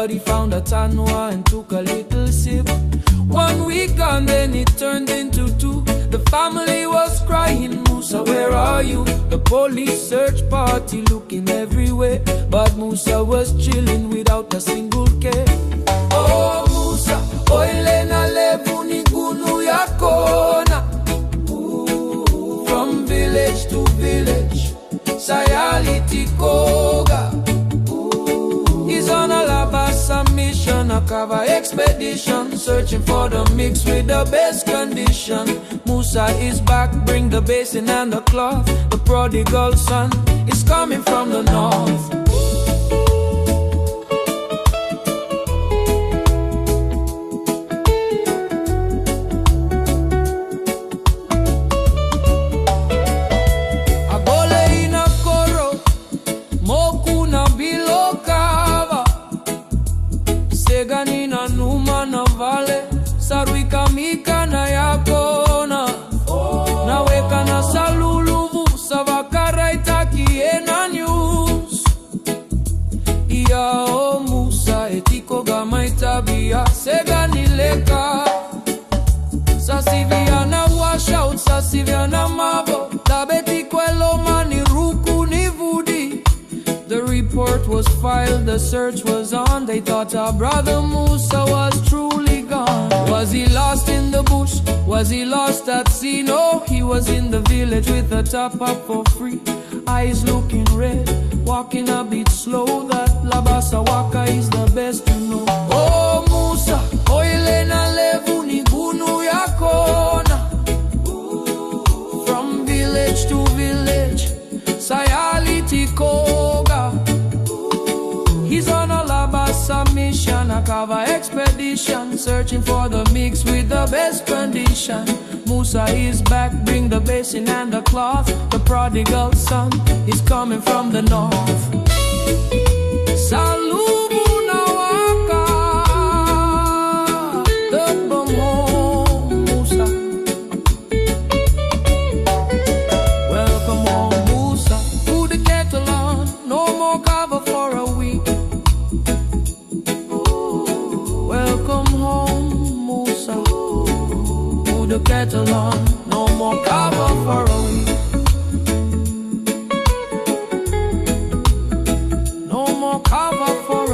Everybody found a talanoa and took a little sip. 1 week gone, then it turned into 2. The family was crying, Musa, where are you? The police search party looking everywhere, but Musa was chilling without a single care. Oh Musa, oile na levu ni gunu ya kona. From village to village, sayaliti koga. He's on a Labasa mission, a kava expedition, searching for the mix with the best condition. Musa is back, bring the basin and the cloth. The prodigal son is coming from the north. Ganina numa na vale saruika mika na yakona naweka na saluluvu savakara itakiena news o Musa etiko gama itabia seganileka sasivia na washout sasivia na mavo tabeti kwelo mani ruku ni vudi. The report was filed, the search was on. They thought our brother Musa was truly gone. Was he lost in the bush? Was he lost at sea? No, he was in the village with a top up for free. Eyes looking red, walking a bit slow. That Labasa waka is the best to know. Oh Musa, oile na levu ni gunu ya kona. From village to village, sayaliti koga. He's on a Labasa mission, a kava expedition, searching for the mix with the best condition. Musa is back, bring the basin and the cloth. The prodigal son is coming from the north. Salubu na waka, the home, Musa. Welcome home, Musa. Put the kettle on, no more kava for a week. Welcome home, Musa. Put the kettle on, no more kava for a week. No more kava for